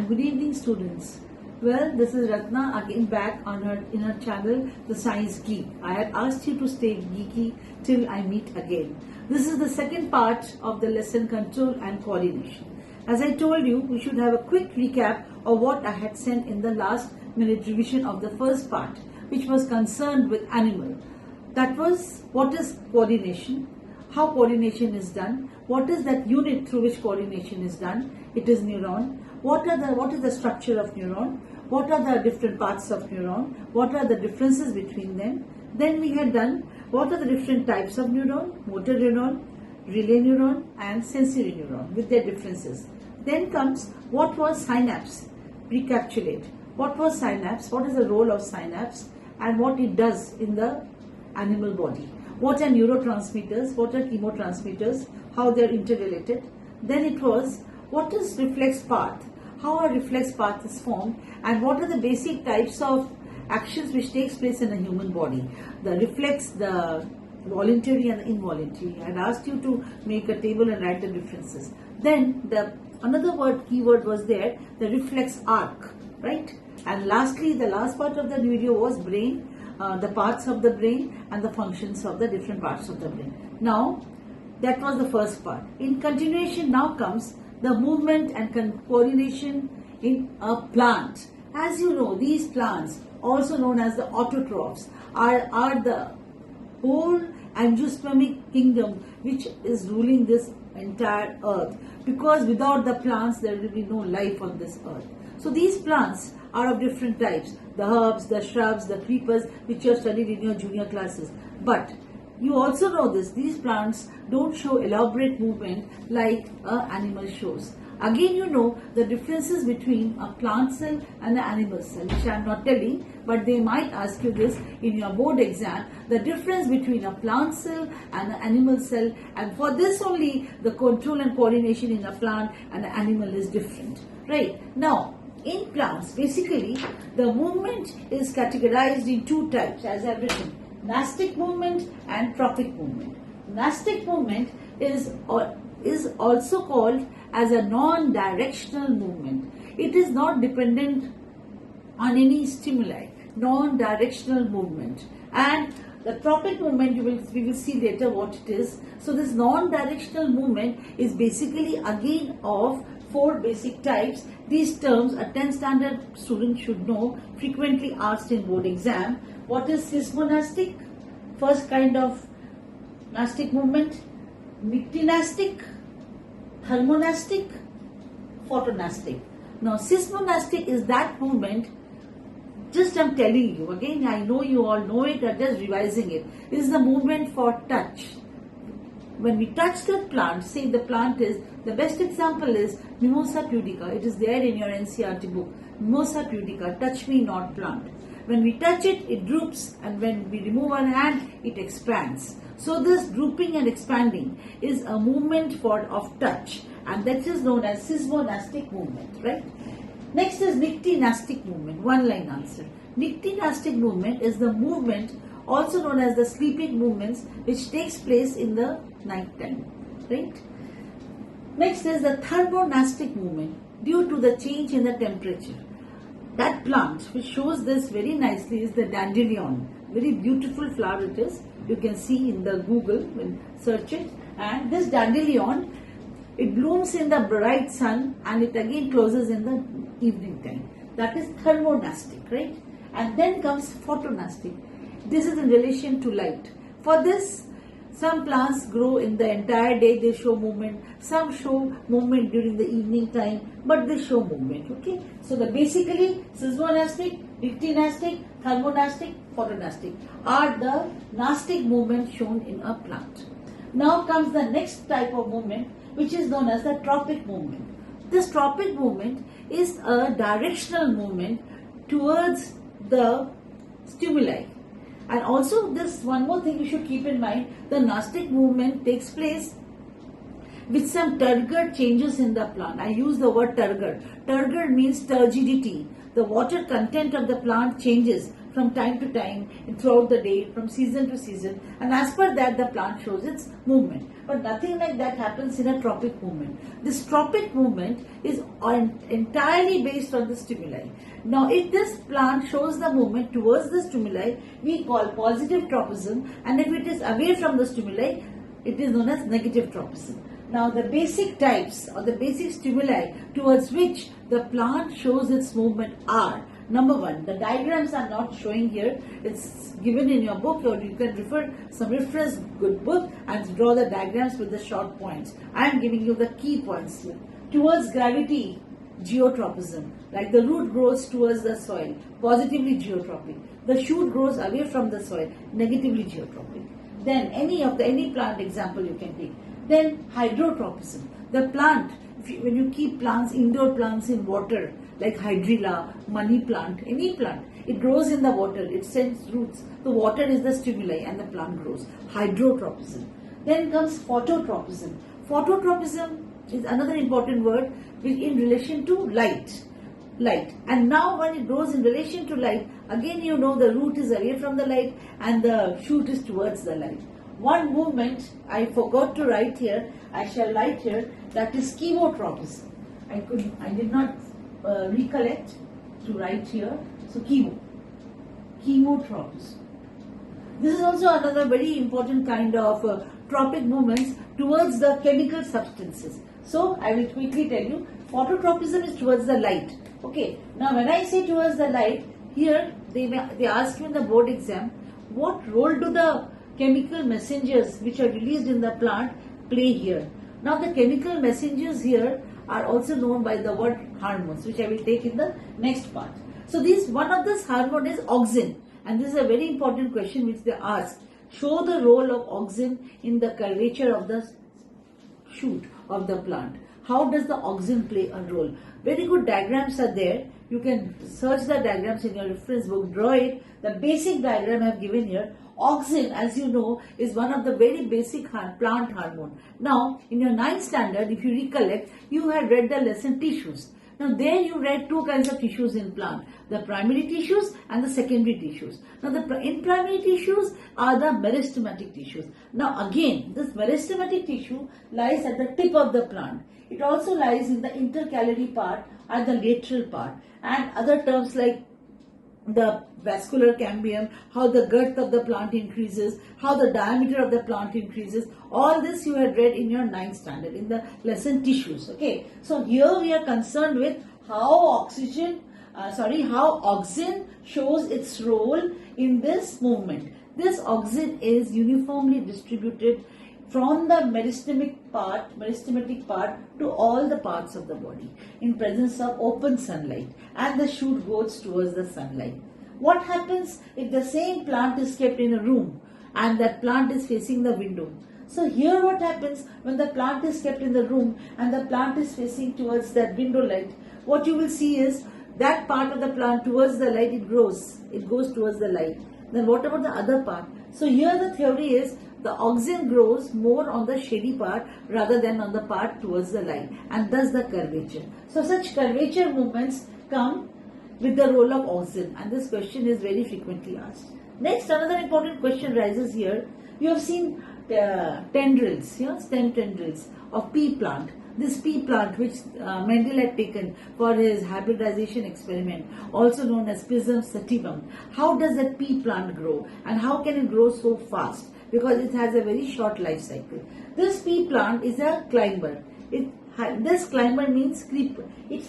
and good evening, students. Well, this is Ratna again back on in her channel, The Science Geek. I had asked you to stay geeky till I meet again. This is the second part of the lesson control and coordination. As I told you, we should have a quick recap of what I had sent in the last minute revision of the first part, which was concerned with animal. That was what is coordination, how coordination is done, what is that unit through which coordination is done. It is neuron. What is the structure of neuron? What are the different parts of neuron? What are the differences between them? Then we had done what are the different types of neuron, motor neuron, relay neuron and sensory neuron with their differences. Then comes what was synapse, recapitulate. What was synapse, what is the role of synapse and what it does in the animal body. What are neurotransmitters, what are chemotransmitters, how they are interrelated. Then it was what is reflex path, how a reflex path is formed and what are the basic types of actions which takes place in a human body. The reflex, the voluntary and the involuntary. I had asked you to make a table and write the differences. Then another keyword was there, the reflex arc, right? And lastly, the last part of the video was brain, the parts of the brain and the functions of the different parts of the brain. Now, that was the first part. In continuation, now comes the movement and coordination in a plant. As you know, these plants, also known as the autotrophs, are the whole angiospermic kingdom which is ruling this entire earth. Because without the plants, there will be no life on this earth. So these plants are of different types. The herbs, the shrubs, the creepers, which you have studied in your junior classes. But you also know this, these plants don't show elaborate movement like an animal shows. Again, you know the differences between a plant cell and an animal cell, which I am not telling, but they might ask you this in your board exam, the difference between a plant cell and an animal cell, and for this only the control and coordination in a plant and an animal is different. Right? Now, in plants, basically, the movement is categorized in two types, as I have written. Nastic movement and tropic movement. Nastic movement is also called as a non-directional movement. It is not dependent on any stimuli. Non-directional movement. And the tropic movement, we will see later what it is. So this non-directional movement is basically again of four basic types. These terms a 10th standard student should know, frequently asked in board exam. What is seismonastic? First kind of nastic movement. Nyctinastic, thermonastic, photonastic. Now seismonastic is that movement, just I'm telling you, again I know you all know it, I'm just revising it. This is the movement for touch. When we touch the plant, say the plant is, the best example is Mimosa pudica. It is there in your NCERT book. Mimosa pudica, touch me not plant. When we touch it, it droops, and when we remove our hand, it expands. So this drooping and expanding is a movement of touch, and that is known as seismonastic movement, right? Next is nyctinastic movement, one line answer. Nyctinastic movement is the movement also known as the sleeping movements which takes place in the night time, right? Next is the thermonastic movement due to the change in the temperature. That plant which shows this very nicely is the dandelion. Very beautiful flower it is. You can see in the Google when search it. And this dandelion, it blooms in the bright sun and it again closes in the evening time. That is thermonastic, right? And then comes photonastic. This is in relation to light. For this, some plants grow in the entire day, they show movement. Some show movement during the evening time, but they show movement, okay? So basically, seismonastic, nyctinastic, thermonastic, photonastic are the nastic movement shown in a plant. Now comes the next type of movement, which is known as the tropic movement. This tropic movement is a directional movement towards the stimuli. And also this one more thing you should keep in mind, the nastic movement takes place with some turgor changes in the plant. I use the word turgor. Turgor means turgidity. The water content of the plant changes from time to time, throughout the day, from season to season, and as per that the plant shows its movement. But nothing like that happens in a tropic movement. This tropic movement is entirely based on the stimuli. Now, if this plant shows the movement towards the stimuli, we call positive tropism, and if it is away from the stimuli, it is known as negative tropism. Now, the basic types or the basic stimuli towards which the plant shows its movement are: number one, the diagrams are not showing here. It's given in your book, or you can refer some reference good book and draw the diagrams with the short points. I am giving you the key points here. Towards gravity, geotropism, like the root grows towards the soil, positively geotropic. The shoot grows away from the soil, negatively geotropic. Then any plant example you can take. Then hydrotropism. The plant, when you keep plants, indoor plants in water, like hydrilla, money plant, any plant, it grows in the water, it sends roots. The water is the stimuli and the plant grows. Hydrotropism. Then comes phototropism. Phototropism is another important word in relation to light. And now when it grows in relation to light, again you know the root is away from the light and the shoot is towards the light. One movement I forgot to write here, I shall write here, that is chemotropism. I did not recollect to write here. So chemotropism. This is also another very important kind of tropic movements towards the chemical substances. So I will quickly tell you, phototropism is towards the light. Okay. Now when I say towards the light, here they ask you in the board exam, what role do the chemical messengers which are released in the plant play here? Now the chemical messengers here are also known by the word hormones, which I will take in the next part. So one of this hormone is auxin, and this is a very important question which they ask. Show the role of auxin in the curvature of the shoot of the plant. How does the auxin play a role? Very good diagrams are there. You can search the diagrams in your reference book, draw it. The basic diagram I have given here. Auxin, as you know, is one of the very basic plant hormone. Now, in your 9th standard, if you recollect, you had read the lesson tissues. Now, there you read two kinds of tissues in plant, the primary tissues and the secondary tissues. Now, in primary tissues are the meristematic tissues. Now, again, this meristematic tissue lies at the tip of the plant. It also lies in the intercalary part and the lateral part, and other terms like the vascular cambium, how the girth of the plant increases, how the diameter of the plant increases. All this you had read in your 9th standard in the lesson tissues. Okay, so here we are concerned with how auxin shows its role in this movement. This auxin is uniformly distributed from the meristematic part to all the parts of the body in presence of open sunlight, and the shoot goes towards the sunlight. What happens if the same plant is kept in a room and that plant is facing the window? So here what happens when the plant is kept in the room and the plant is facing towards that window light? What you will see is that part of the plant towards the light, it goes towards the light. Then what about the other part? So here the theory is the auxin grows more on the shady part rather than on the part towards the light, and thus the curvature. So such curvature movements come with the role of auxin, and this question is very frequently asked. Next, another important question rises here. You have seen tendrils, stem tendrils of pea plant. This pea plant which Mendel had taken for his hybridization experiment, also known as Pisum sativum. How does that pea plant grow, and how can it grow so fast? Because it has a very short life cycle. This pea plant is a climber. This climber means creeper. It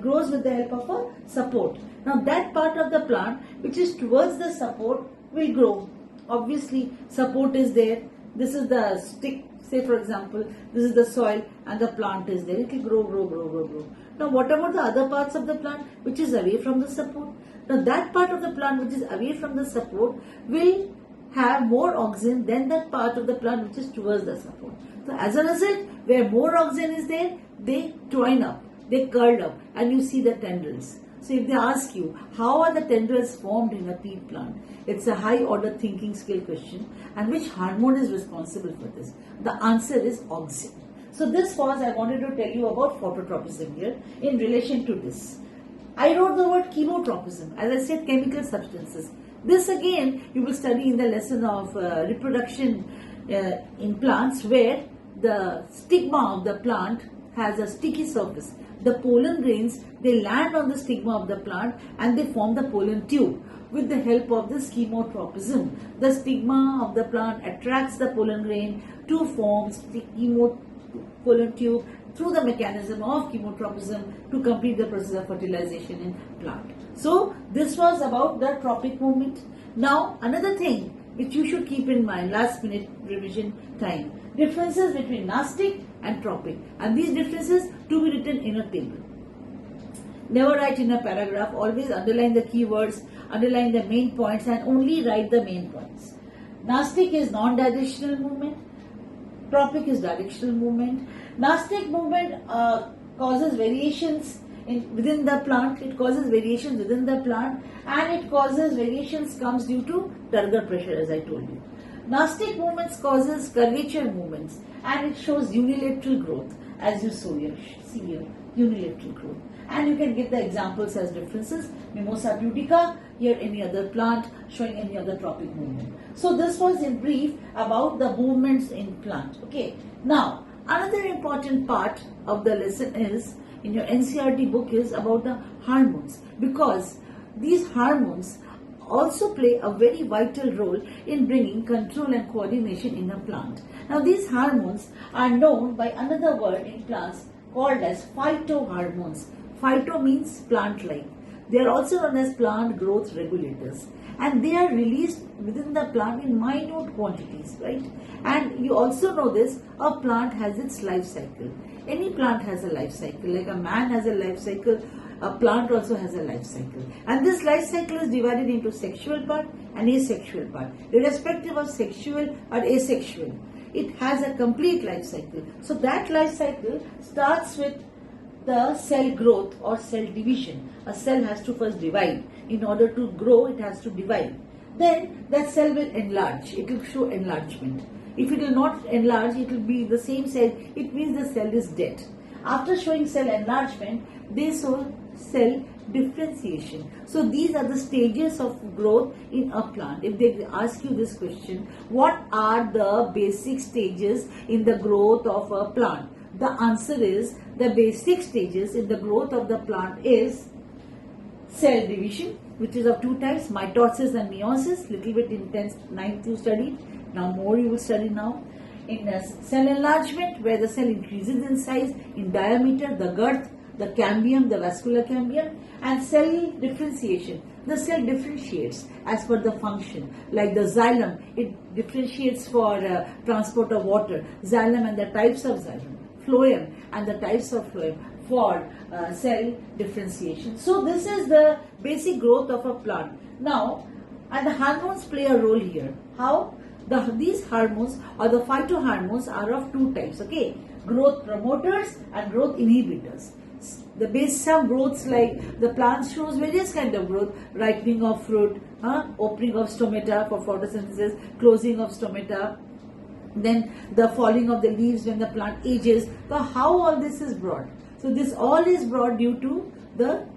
grows with the help of a support. Now that part of the plant which is towards the support will grow. Obviously support is there. This is the stick. Say for example, this is the soil and the plant is there. It will grow. Now what about the other parts of the plant which is away from the support? Now that part of the plant which is away from the support will have more auxin than that part of the plant which is towards the support. So as a result, where more auxin is there, they twine up, they curl up, and you see the tendrils. So if they ask you, how are the tendrils formed in a pea plant? It's a high order thinking skill question, and which hormone is responsible for this? The answer is auxin. So this was, I wanted to tell you about phototropism here in relation to this. I wrote the word chemotropism. As I said, chemical substances. This again you will study in the lesson of reproduction in plants, where the stigma of the plant has a sticky surface. The pollen grains, they land on the stigma of the plant and they form the pollen tube. With the help of this chemotropism, the stigma of the plant attracts the pollen grain to form pollen tube through the mechanism of chemotropism to complete the process of fertilization in plant. So this was about the tropic movement. Now another thing which you should keep in mind, last minute revision time, differences between Nastic and Tropic, and these differences to be written in a table. Never write in a paragraph, always underline the keywords, underline the main points, and only write the main points. Nastic is non-directional movement, Tropic is directional movement. Nastic movement causes variations within the plant, it causes variations within the plant, and it causes variations comes due to turgor pressure, as I told you. Nastic movements causes curvature movements, and it shows unilateral growth, as you see here, unilateral growth. And you can get the examples as differences. Mimosa pudica, here any other plant showing any other tropic movement. So this was in brief about the movements in plant. Okay. Now another important part of the lesson is in your NCERT book is about the hormones, because these hormones also play a very vital role in bringing control and coordination in a plant. Now these hormones are known by another word in plants called as phytohormones. Phyto means plant-like. They are also known as plant growth regulators, and they are released within the plant in minute quantities, right? And you also know this, a plant has its life cycle. Any plant has a life cycle, like a man has a life cycle, a plant also has a life cycle. And this life cycle is divided into sexual part and asexual part. Irrespective of sexual or asexual, it has a complete life cycle. So that life cycle starts with the cell growth or cell division. A cell has to first divide. In order to grow, it has to divide. Then that cell will enlarge. It will show enlargement. If it will not enlarge, it will be the same cell. It means the cell is dead. After showing cell enlargement, they show cell differentiation. So these are the stages of growth in a plant. If they ask you this question, what are the basic stages in the growth of a plant? The answer is, the basic stages in the growth of the plant is cell division, which is of two types, mitosis and meiosis. Little bit intense, 9th you studied, now more you will study now. In cell enlargement, where the cell increases in size, in diameter, the girth, the cambium, the vascular cambium, and cell differentiation. The cell differentiates as per the function, like the xylem, it differentiates for transport of water, xylem and the types of xylem, phloem and the types of phloem for cell differentiation. So this is the basic growth of a plant. Now, and the hormones play a role here. How? These hormones or the phytohormones are of two types, okay? Growth promoters and growth inhibitors. The base some growths, like the plant shows various kind of growth, ripening of fruit, opening of stomata for photosynthesis, closing of stomata, then the falling of the leaves when the plant ages. So how all this is brought? So this all is brought due to the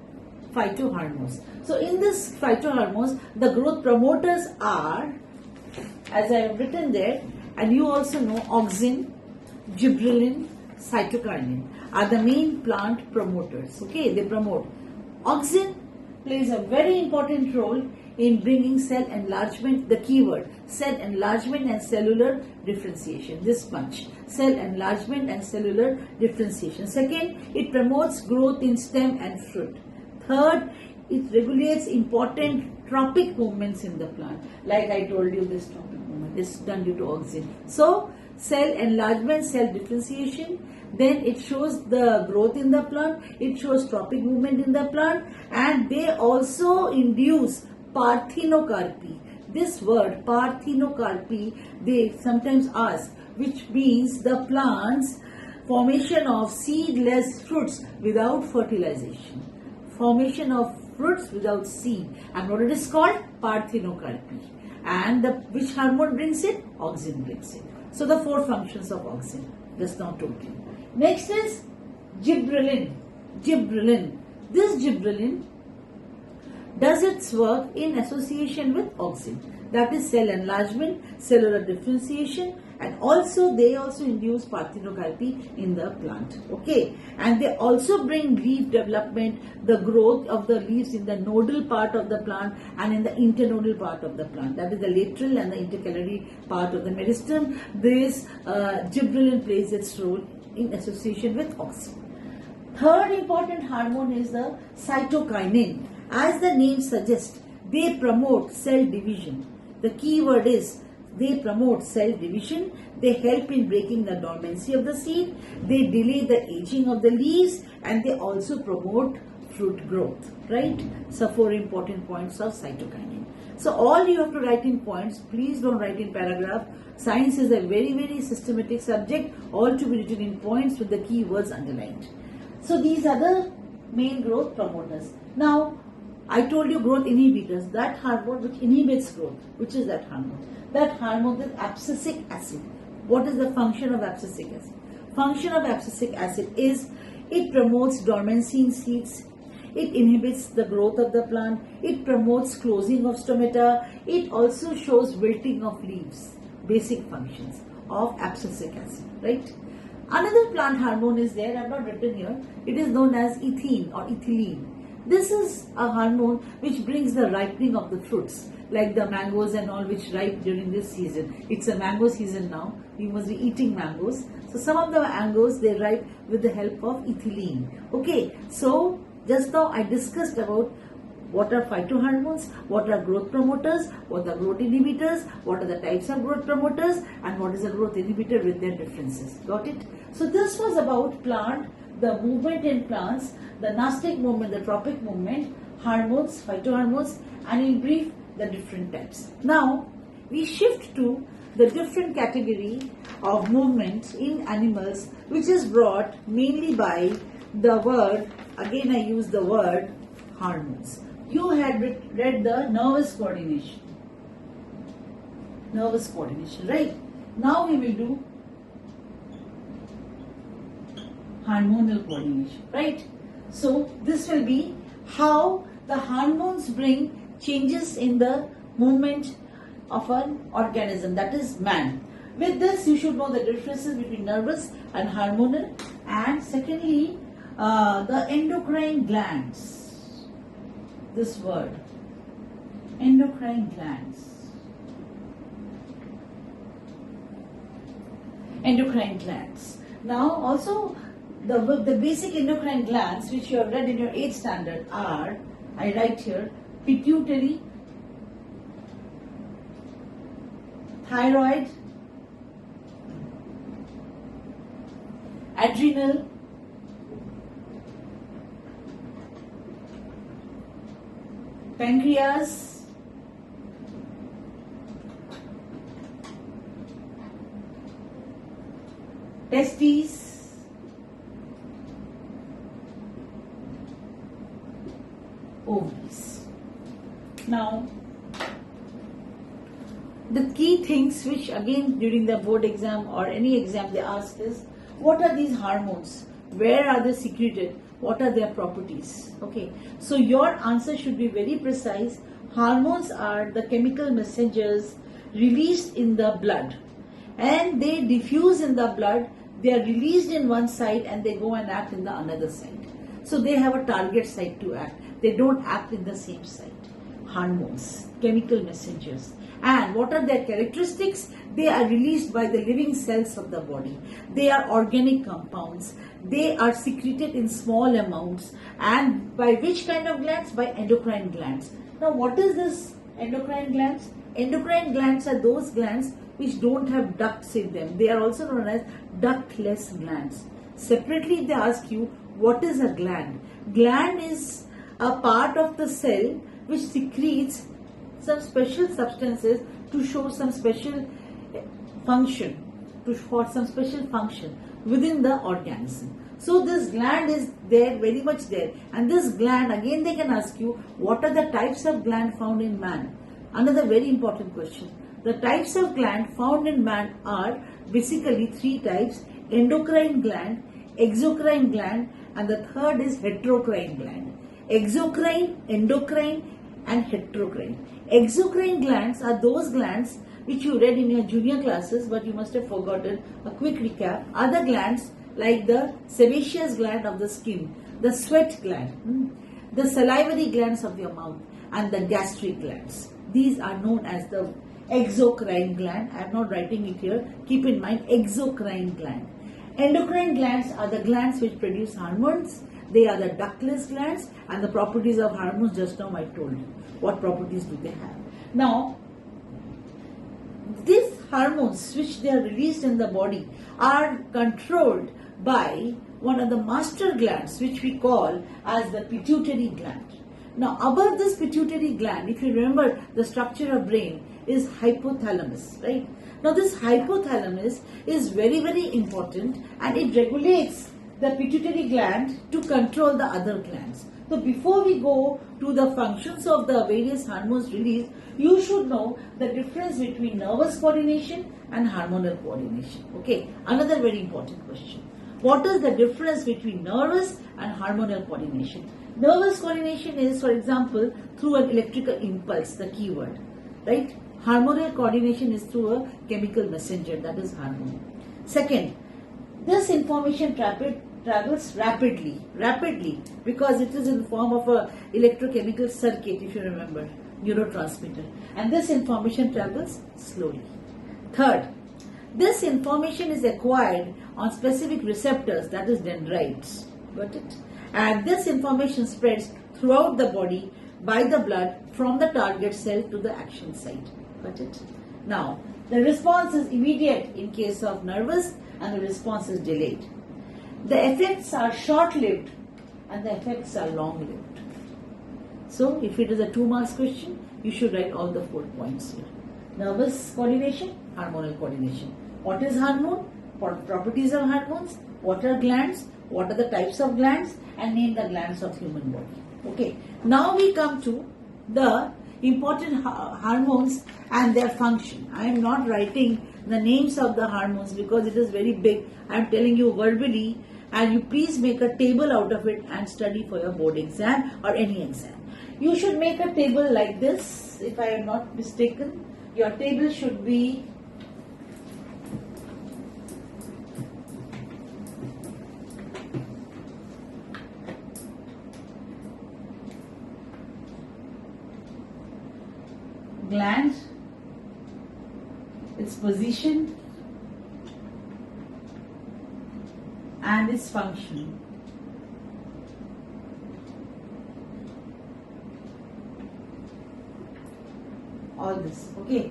phytohormones. So in this phytohormones, the growth promoters are, as I have written there, and you also know, auxin, gibberellin, cytokinin are the main plant promoters. Okay, they promote. Auxin plays a very important role in bringing cell enlargement, the keyword, cell enlargement and cellular differentiation. This much, cell enlargement and cellular differentiation. Second, it promotes growth in stem and fruit. Third, it regulates important tropic movements in the plant. Like I told you, this tropic movement is done due to auxin. So, cell enlargement, cell differentiation, then it shows the growth in the plant, it shows tropic movement in the plant, and they also induce parthenocarpy. This word parthenocarpy, they sometimes ask, which means the plant's formation of seedless fruits without fertilization. Formation of fruits without seed, and what it is called? Parthenocarpy. And which hormone brings it? Auxin brings it. So the four functions of auxin, just now told you. Next is gibberellin. Gibberellin. This gibberellin does its work in association with auxin, that is cell enlargement, cellular differentiation, and also they also induce parthenocarpy in the plant. Okay, and they also bring leaf development, the growth of the leaves in the nodal part of the plant and in the internodal part of the plant, that is the lateral and the intercalary part of the meristem. This gibberellin plays its role in association with auxin. Third important hormone is the cytokinin. As the name suggests, they promote cell division. The key word is they promote cell division, they help in breaking the dormancy of the seed, they delay the aging of the leaves, and they also promote fruit growth, right? So 4 important points of cytokinin. So all you have to write in points, please don't write in paragraph. Science is a very systematic subject, all to be written in points with the key words underlined. So these are the main growth promoters. Now, I told you growth inhibitors, that hormone which inhibits growth, which is that hormone? That hormone is abscisic acid. What is the function of abscisic acid? Function of abscisic acid is it promotes dormancy in seeds, it inhibits the growth of the plant, it promotes closing of stomata, it also shows wilting of leaves. Basic functions of abscisic acid, right? Another plant hormone is there, I have not written here. It is known as ethene or ethylene. This is a hormone which brings the ripening of the fruits, like the mangoes and all which ripe during this season. It's a mango season now. We must be eating mangoes. So some of the mangoes, they ripe with the help of ethylene. Okay, so just now I discussed about what are phytohormones, what are growth promoters, what are growth inhibitors, what are the types of growth promoters, and what is a growth inhibitor with their differences. Got it? So this was about plant, the movement in plants, the Nastic movement, the Tropic movement, hormones, phytohormones, and in brief, the different types. Now, we shift to the different category of movement in animals, which is brought mainly by the word, again I use the word hormones. You had read the nervous coordination. Nervous coordination, right? Now we will do hormonal coordination, right? So this will be how the hormones bring changes in the movement of an organism, that is man. With this, you should know the differences between nervous and hormonal, and secondly, the endocrine glands. This word, endocrine glands. Endocrine glands. Now, also the basic endocrine glands which you have read in your 8th standard are, I write here, pituitary, thyroid, adrenal, pancreas, testes, ovaries. Now, the key things which again during the board exam or any exam they ask is, what are these hormones? Where are they secreted? What are their properties? Okay, so your answer should be very precise. Hormones are the chemical messengers released in the blood, and they diffuse in the blood. They are released in one side and they go and act in the another side. So they have a target site to act. They don't act in the same site. Hormones, chemical messengers. And what are their characteristics? They are released by the living cells of the body. They are organic compounds. They are secreted in small amounts. And by which kind of glands? By endocrine glands. Now, what is this endocrine glands? Endocrine glands are those glands which don't have ducts in them. They are also known as ductless glands. Separately, they ask you, what is a gland? Gland is a part of the cell which secretes some special substances to show some special function, for some special function within the organism. So this gland is there, very much there. And this gland, again they can ask you, what are the types of gland found in man? Another very important question. The types of gland found in man are basically 3 types: endocrine gland, exocrine gland, and the third is heterocrine gland. Exocrine, endocrine, and heterocrine. Exocrine glands are those glands which you read in your junior classes, but you must have forgotten. A quick recap: other glands like the sebaceous gland of the skin, the sweat gland, the salivary glands of your mouth, and the gastric glands. These are known as the exocrine gland. I am not writing it here. Keep in mind, exocrine gland. Endocrine glands are the glands which produce hormones. They are the ductless glands, and the properties of hormones, just now I told you. What properties do they have? Now, these hormones which they are released in the body are controlled by one of the master glands, which we call as the pituitary gland. Now, above this pituitary gland, if you remember the structure of brain, is hypothalamus, right? Now, this hypothalamus is very, very important, and it regulates the pituitary gland to control the other glands. So, before we go to the functions of the various hormones released, you should know the difference between nervous coordination and hormonal coordination. Okay, another very important question. What is the difference between nervous and hormonal coordination? Nervous coordination is, for example, through an electrical impulse, the key word, right? Hormonal coordination is through a chemical messenger, that is hormone. Second, this information travels rapidly, because it is in the form of a electrochemical circuit, if you remember, neurotransmitter. And this information travels slowly. Third, this information is acquired on specific receptors, that is dendrites. Got it? And this information spreads throughout the body by the blood from the target cell to the action site. Got it? Now, the response is immediate in case of nervous, and the response is delayed. The effects are short-lived and the effects are long-lived. So, if it is a 2 marks question, you should write all the 4 points here. Nervous coordination, hormonal coordination. What is hormone? What properties of hormones? What are glands? What are the types of glands? And name the glands of human body. Okay. Now we come to the important hormones and their function. I am not writing the names of the hormones because it is very big. I am telling you verbally, and you please make a table out of it and study for your board exam or any exam. You should make a table like this, if I am not mistaken. Your table should be gland, its position and its function. All this, okay.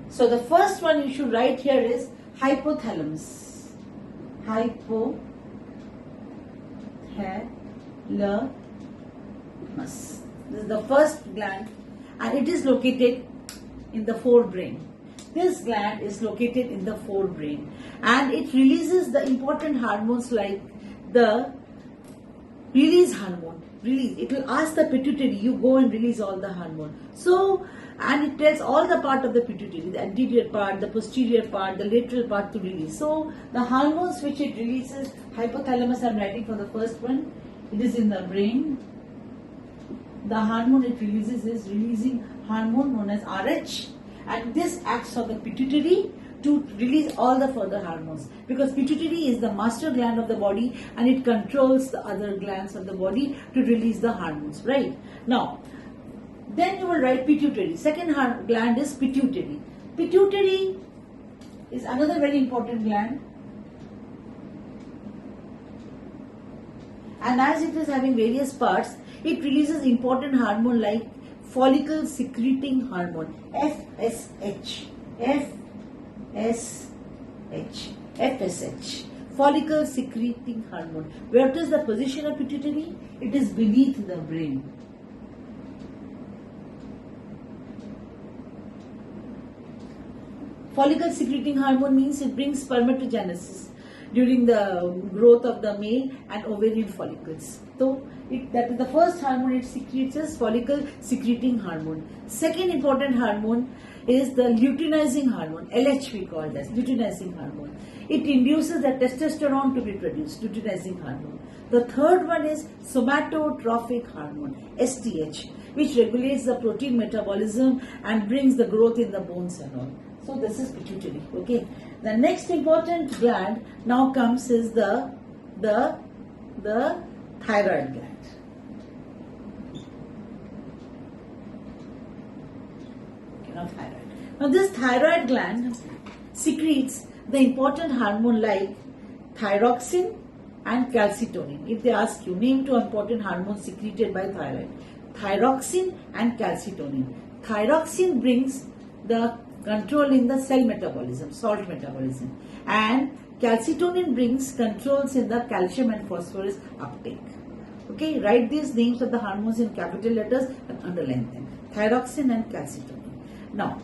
So the first one you should write here is hypothalamus. Hypothalamus. This is the first gland, and it is located in the forebrain. This gland is located in the forebrain, and it releases the important hormones like the release hormone. Release. It will ask the pituitary, you go and release all the hormone. So, and it tells all the part of the pituitary, the anterior part, the posterior part, the lateral part to release. So, the hormones which it releases, hypothalamus, I am writing for the first one. It is in the brain. The hormone it releases is releasing hormone known as RH, and this acts on the pituitary to release all the further hormones, because pituitary is the master gland of the body and it controls the other glands of the body to release the hormones, right? Now, then you will write pituitary. Second gland is pituitary. Pituitary is another very important gland, and as it is having various parts, it releases important hormone like follicle secreting hormone, FSH. FSH, follicle secreting hormone. Where is the position of pituitary? It is beneath the brain. Follicle secreting hormone means it brings spermatogenesis during the growth of the male and ovarian follicles. So, that is the first hormone it secretes is follicle secreting hormone. Second important hormone is the luteinizing hormone, LH we call this, luteinizing hormone. It induces the testosterone to be produced, luteinizing hormone. The third one is somatotropic hormone, STH. which regulates the protein metabolism and brings the growth in the bones and all. So this is pituitary. Okay. The next important gland now comes is the thyroid gland. Okay, now thyroid. Now this thyroid gland secretes the important hormone like thyroxine and calcitonin. If they ask you, name two important hormones secreted by thyroid. Thyroxine and calcitonin. Thyroxine brings the control in the cell metabolism, salt metabolism, and calcitonin brings controls in the calcium and phosphorus uptake. Okay, write these names of the hormones in capital letters and underline them. Thyroxine and calcitonin. Now,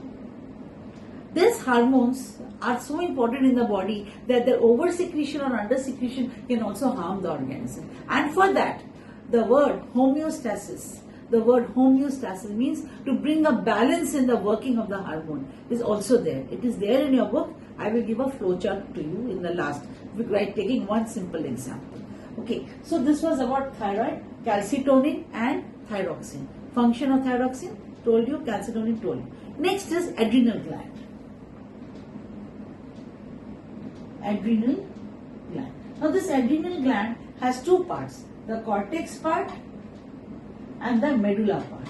these hormones are so important in the body that their over secretion or under secretion can also harm the organism. And for that, the word homeostasis means to bring a balance in the working of the hormone is also there. It is there in your book. I will give a flowchart to you in the last, right, taking one simple example. Okay, so this was about thyroid, calcitonin and thyroxine. Function of thyroxine, told you, calcitonin told you. Next is adrenal gland. Adrenal gland. Now this adrenal gland has two parts, the cortex part and the medulla part.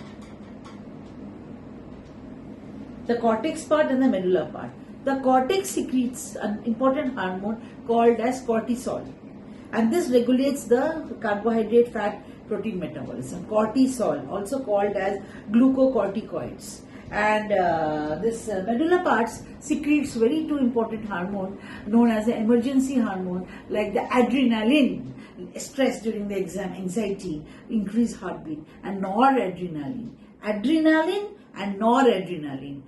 The cortex part and the medulla part. The cortex secretes an important hormone called as cortisol, and this regulates the carbohydrate, fat, protein metabolism. Cortisol, also called as glucocorticoids. And this medulla parts secretes very two important hormone known as the emergency hormone like the adrenaline, stress during the exam, anxiety, increased heartbeat, and noradrenaline. Adrenaline and noradrenaline.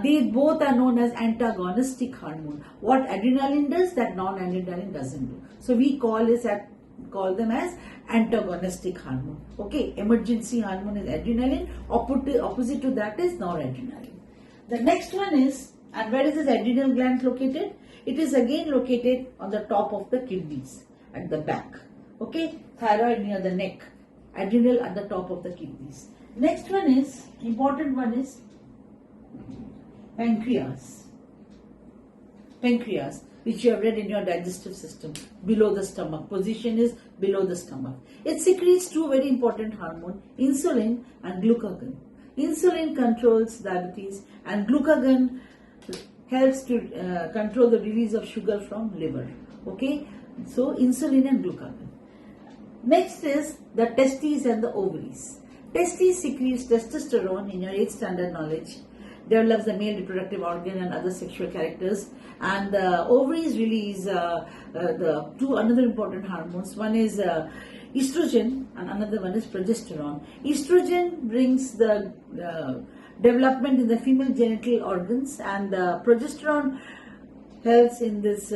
They both are known as antagonistic hormone. What adrenaline does, that non-adrenaline doesn't do. So we call them as antagonistic hormone. Okay, emergency hormone is adrenaline, opposite to that is noradrenaline. The next one is, and where is this adrenal gland located? It is again located on the top of the kidneys, at the back. Okay, thyroid near the neck, adrenal at the top of the kidneys. Next one is, important one is pancreas. Pancreas, which you have read in your digestive system, below the stomach. Position is below the stomach. It secretes two very important hormones, insulin and glucagon. Insulin controls diabetes and glucagon helps to control the release of sugar from liver. Okay, so insulin and glucagon. Next is the testes and the ovaries. Testes secretes testosterone in your 8th standard knowledge, develops the male reproductive organ and other sexual characters, and the ovaries release the two another important hormones. One is estrogen and another one is progesterone. Estrogen brings the development in the female genital organs, and the progesterone helps in this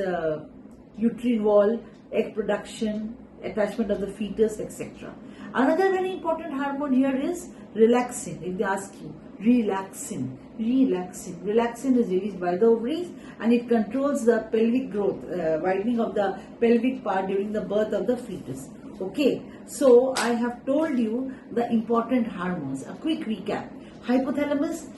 uterine wall, egg production, attachment of the fetus, etc. Another very important hormone here is relaxin. If they ask you, relaxin. Relaxin is released by the ovaries and it controls the pelvic growth, widening of the pelvic part during the birth of the fetus. Okay, so I have told you the important hormones. A quick recap. Hypothalamus,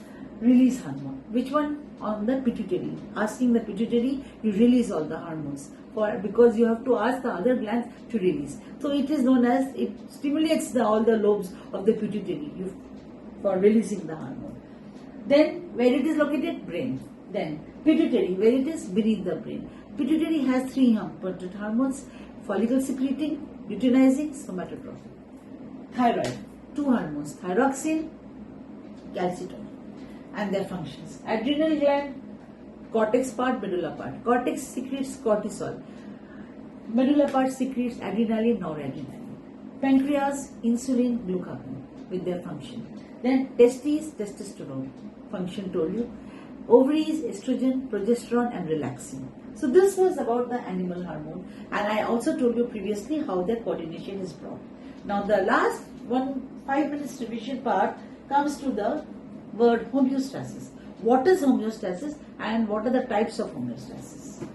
release hormone. Which one? On the pituitary. Asking the pituitary, you release all the hormones. Because you have to ask the other glands to release. So it is known as, it stimulates all the lobes of the pituitary for releasing the hormone. Then where it is located? Brain. Then pituitary, where it is? Beneath the brain. Pituitary has three important hormones: follicle secreting, luteinizing, somatotropic. Thyroid, two hormones: thyroxine, calcitonin, and their functions. Adrenal gland, cortex part, medulla part. Cortex secretes cortisol. Medulla part secretes adrenaline, noradrenaline. Pancreas, insulin, glucagon with their function. Then testes, testosterone, function told you. Ovaries, estrogen, progesterone and relaxin. So this was about the animal hormone, and I also told you previously how their coordination is brought. Now the last 5 minutes revision part comes to the word homeostasis. What is homeostasis and what are the types of homeostasis?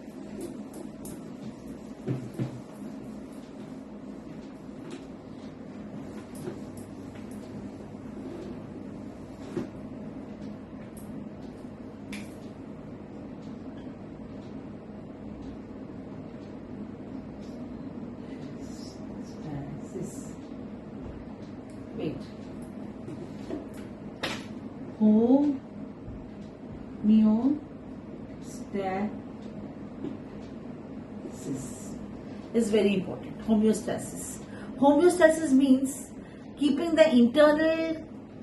is very important. Homeostasis. Homeostasis means keeping the internal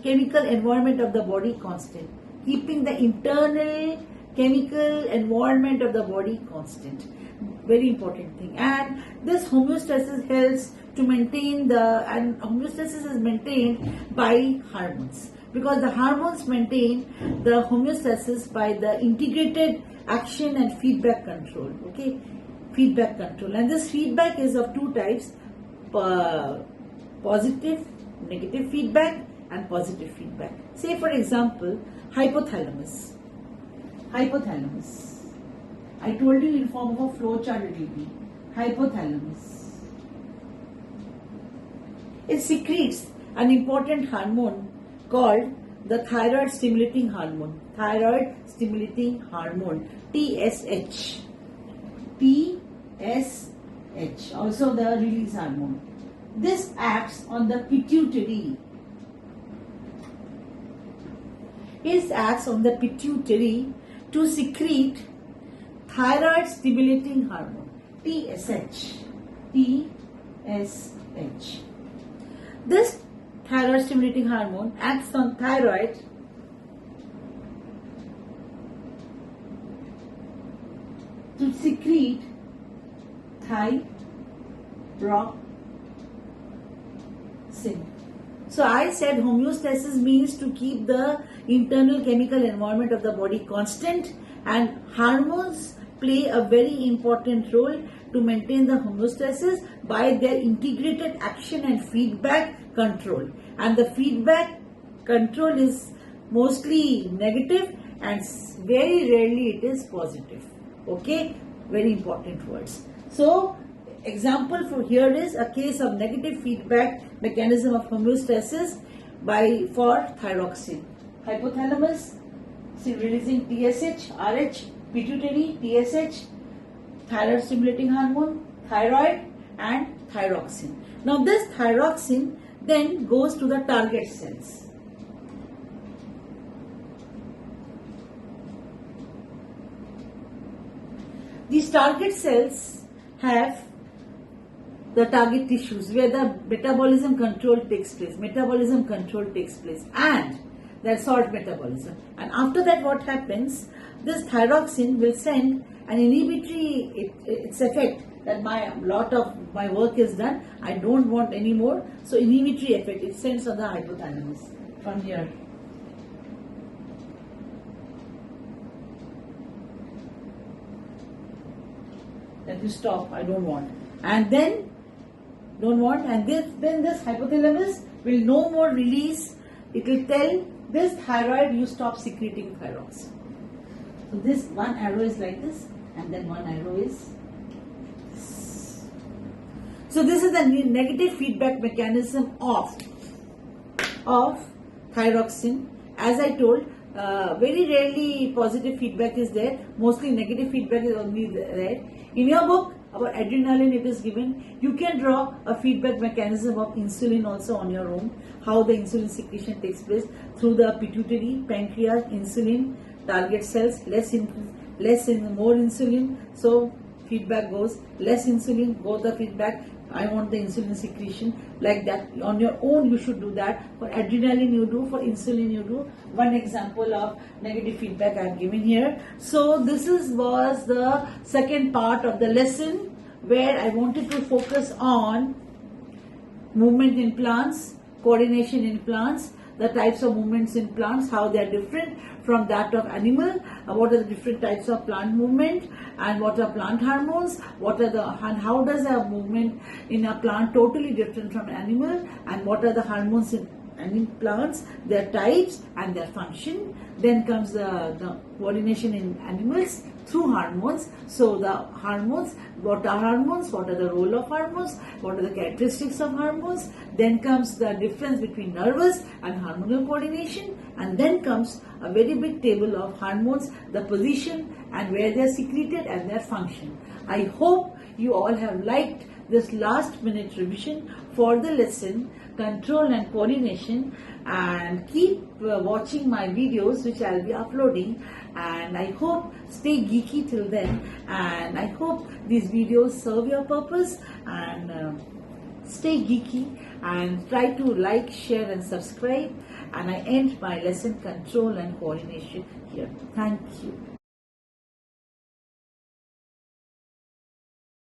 chemical environment of the body constant. Keeping the internal chemical environment of the body constant. Very important thing. And this homeostasis helps to maintain and homeostasis is maintained by hormones. Because the hormones maintain the homeostasis by the integrated action and feedback control. Okay, feedback control. And this feedback is of two types: positive, negative feedback, and positive feedback. Say for example, hypothalamus. Hypothalamus. I told you in form of a flow chart it will be. Hypothalamus. It secretes an important hormone called the thyroid stimulating hormone. Thyroid stimulating hormone. TSH. TSH. Also the release hormone. This acts on the pituitary. It acts on the pituitary to secrete thyroid stimulating hormone. TSH. TSH. This thyroid stimulating hormone acts on thyroid to secrete thyroxine. So I said homeostasis means to keep the internal chemical environment of the body constant, and hormones play a very important role to maintain the homeostasis by their integrated action and feedback control. And the feedback control is mostly negative and very rarely it is positive. Okay, very important words. So example for here is a case of negative feedback mechanism of homeostasis for thyroxine. Hypothalamus releasing TSH, RH, pituitary, TSH, thyroid stimulating hormone, thyroid, and thyroxine. Now this thyroxine then goes to the target cells. These target cells have the target tissues where the metabolism control takes place. Metabolism control takes place and the salt metabolism. And after that what happens? This thyroxine will send an inhibitory its effect that lot of my work is done. I don't want any more. So inhibitory effect it sends on the hypothalamus from here. That you stop. I don't want. And then then this hypothalamus will no more release. It will tell this thyroid you stop secreting thyroxine. So this one arrow is like this, and then one arrow is this. So this is the negative feedback mechanism of thyroxine. As I told, very rarely positive feedback is there. Mostly negative feedback is only there. In your book about adrenaline it is given. You can draw a feedback mechanism of insulin also on your own. How the insulin secretion takes place through the pituitary, pancreas, insulin, target cells, more insulin. So feedback goes, less insulin, go the feedback. I want the insulin secretion, like that. On your own you should do that. For adrenaline you do, for insulin you do. One example of negative feedback I have given here. So this was the second part of the lesson where I wanted to focus on movement in plants, coordination in plants, the types of movements in plants, how they are different from that of animal, what are the different types of plant movement, and what are plant hormones, and how does a movement in a plant totally different from animal, and what are the hormones in plants, their types and their function. Then comes the coordination in animals through hormones. So the hormones, what are the role of hormones, what are the characteristics of hormones. Then comes the difference between nervous and hormonal coordination, and then comes a very big table of hormones, the position and where they are secreted and their function. I hope you all have liked this last minute revision for the lesson, control and coordination, and keep watching my videos which I'll be uploading. And I hope stay geeky till then, and I hope these videos serve your purpose, and stay geeky and try to like, share and subscribe. And I end my lesson control and coordination here. Thank you.